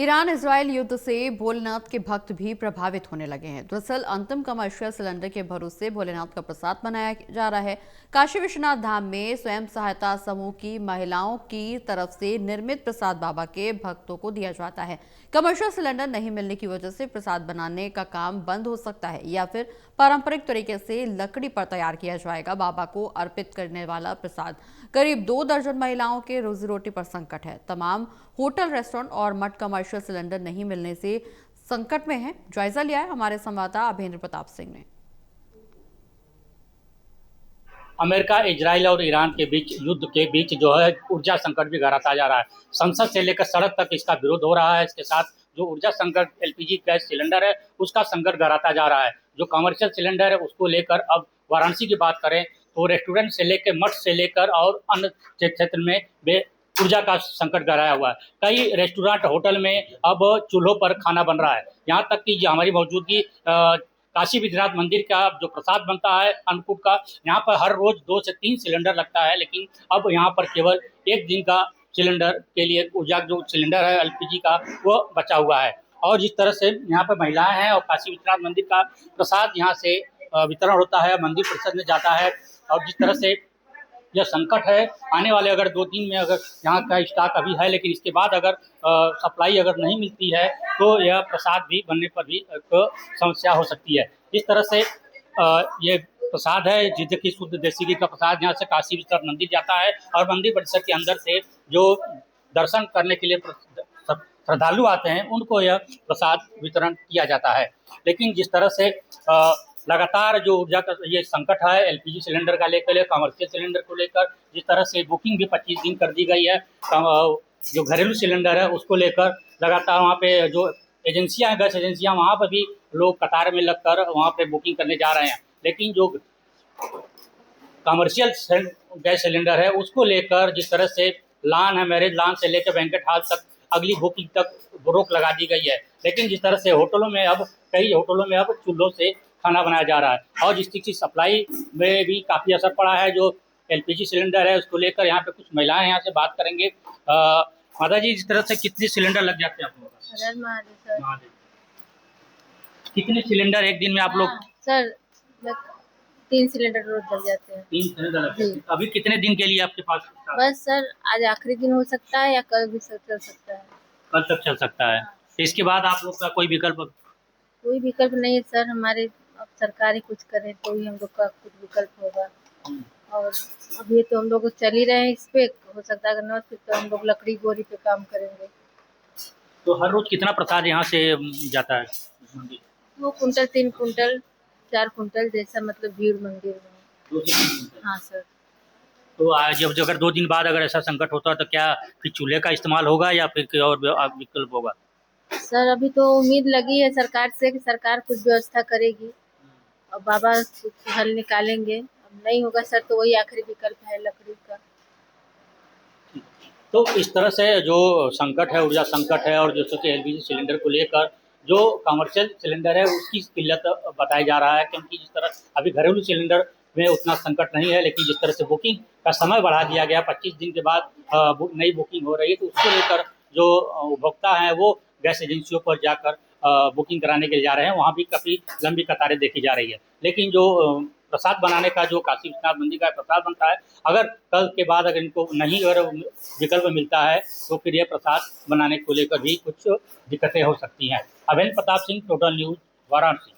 Iran Israel युद्ध से भोलेनाथ के भक्त भी प्रभावित होने लगे हैं। दरअसल अंतिम कमर्शियल सिलेंडर के भरोसे भोलेनाथ का प्रसाद बनाया जा रहा है। काशी विश्वनाथ धाम में स्वयं सहायता समूह की महिलाओं की तरफ से निर्मित प्रसाद बाबा के भक्तों को दिया जाता है। कमर्शियल सिलेंडर नहीं मिलने की वजह से प्रसाद बनाने का काम बंद हो सकता है या फिर पारंपरिक तरीके से लकड़ी पर तैयार किया जाएगा। बाबा को अर्पित करने वाला प्रसाद करीब 2 दर्जन महिलाओं के रोजी रोटी पर संकट है। तमाम होटल, रेस्टोरेंट और मठ कमर्शियल सिलेंडर नहीं मिलने से संकट में है। जायजा लिया है हमारे संवाददाता अभेंद्र प्रताप सिंह ने। अमेरिका, इजराइल और ईरान के बीच युद्ध के बीच जो है ऊर्जा संकट भी गहराता जा रहा है। संसद से लेकर सड़क तक इसका विरोध हो रहा है। इसके साथ जो ऊर्जा संकट एलपीजी गैस सिलेंडर है उसका संकट गहराता जा रहा है। जो कमर्शियल सिलेंडर है उसको लेकर अब वाराणसी की बात करें तो रेस्टोरेंट से लेकर, मठ से लेकर और अन्य क्षेत्र में ऊर्जा का संकट गहराया हुआ है। कई रेस्टोरेंट, होटल में अब चूल्हों पर खाना बन रहा है। यहाँ तक कि हमारी मौजूदगी काशी विश्वनाथ मंदिर का जो प्रसाद बनता है अन्नकूट का, यहाँ पर हर रोज 2 से 3 सिलेंडर लगता है, लेकिन अब यहाँ पर केवल एक दिन का सिलेंडर के लिए ऊर्जा जो सिलेंडर है एलपीजी का वो बचा हुआ है। और जिस तरह से यहाँ पर महिलाएं हैं और काशी विश्वनाथ मंदिर का प्रसाद यहाँ से वितरण होता है, मंदिर परिषद में जाता है। और जिस तरह से यह संकट है, आने वाले अगर 2 दिन में अगर यहाँ का स्टॉक अभी है, लेकिन इसके बाद अगर सप्लाई अगर नहीं मिलती है तो यह प्रसाद भी बनने पर भी एक समस्या हो सकती है। इस तरह से ये प्रसाद है जिससे कि शुद्ध देसी घी का प्रसाद यहाँ से काशी विश्वनाथ मंदिर जाता है और मंदिर परिसर के अंदर से जो दर्शन करने के लिए श्रद्धालु आते हैं उनको यह प्रसाद वितरण किया जाता है। लेकिन जिस तरह से लगातार जो ऊर्जा का ये संकट है एलपीजी सिलेंडर का लेकर, कमर्शियल सिलेंडर को लेकर, जिस तरह से बुकिंग भी 25 दिन कर दी गई है। जो घरेलू सिलेंडर है उसको लेकर लगातार वहाँ पे जो एजेंसियां हैं, गैस एजेंसियां, वहाँ पर भी लोग कतार में लगकर वहाँ पे बुकिंग करने जा रहे हैं। लेकिन जो कमर्शियल गैस सिलेंडर है उसको लेकर जिस तरह से लॉन है, मैरिज लॉन से लेकर बैंकेट हॉल तक अगली बुकिंग तक रोक लगा दी गई है। लेकिन जिस तरह से होटलों में अब कई होटलों में अब चूल्हों से खाना बनाया जा रहा है और जिसकी सप्लाई में भी काफ़ी असर पड़ा है। जो एलपीजी सिलेंडर है उसको लेकर यहाँ पे कुछ महिलाएं यहाँ से बात करेंगे। माता जी, जिस तरह से कितने सिलेंडर लग जाते हैं आप लोगों का? कितने सिलेंडर एक दिन में आप लोग? सर 3 सिलेंडर रोज लग जाते हैं। 3 सिलेंडर लग जाते हैं। अभी कितने दिन के लिए आपके पास? बस सर, आज आखिरी दिन हो सकता है या कल भी चल सकता है। कल तक चल सकता है। तो इसके बाद आप लोग का कोई विकल्प? कोई विकल्प नहीं है सर, हमारे अब सरकार ही कुछ करे तो ही हम लोग का कुछ विकल्प होगा। और अभी तो हम लोग चल ही रहे हैं इस पे, हो सकता है अगर न फिर तो हम लोग लकड़ी गोरी पे काम करेंगे। तो हर रोज कितना प्रसाद यहाँ से जाता है? वो कुंटल, 3 कुंटल, 4 कुंटल, जैसा मतलब भीड़ मंदिर में। 2 से 3 कुंटल। हाँ सर। तो जब अगर 2 दिन बाद अगर ऐसा संकट होता है तो क्या फिर चूल्हे का इस्तेमाल होगा या फिर कोई और विकल्प होगा? सर अभी तो उम्मीद लगी है सरकार से कि सरकार कुछ व्यवस्था करेगी और बाबा कुछ हल निकालेंगे। अब नहीं होगा सर तो वही आखिरी विकल्प है, लकड़ी का। तो इस तरह से जो संकट है, ऊर्जा संकट है, और जैसे कि एलपीजी सिलेंडर को लेकर जो कमर्शियल सिलेंडर है उसकी किल्लत बताया जा रहा है, क्योंकि जिस तरह अभी घरेलू सिलेंडर में उतना संकट नहीं है, लेकिन जिस तरह से बुकिंग का समय बढ़ा दिया गया, 25 दिन के बाद नई बुकिंग हो रही है, तो उसको लेकर जो उपभोक्ता हैं वो गैस एजेंसियों पर जाकर बुकिंग कराने के लिए जा रहे हैं। वहाँ भी काफ़ी लंबी कतारें देखी जा रही है। लेकिन जो प्रसाद बनाने का जो काशी विश्वनाथ मंदिर का प्रसाद बनता है, अगर कल के बाद अगर इनको नहीं अगर विकल्प मिलता है तो फिर यह प्रसाद बनाने को लेकर भी कुछ दिक्कतें हो सकती हैं। अभेंद्र प्रताप सिंह, टोटल न्यूज़, वाराणसी।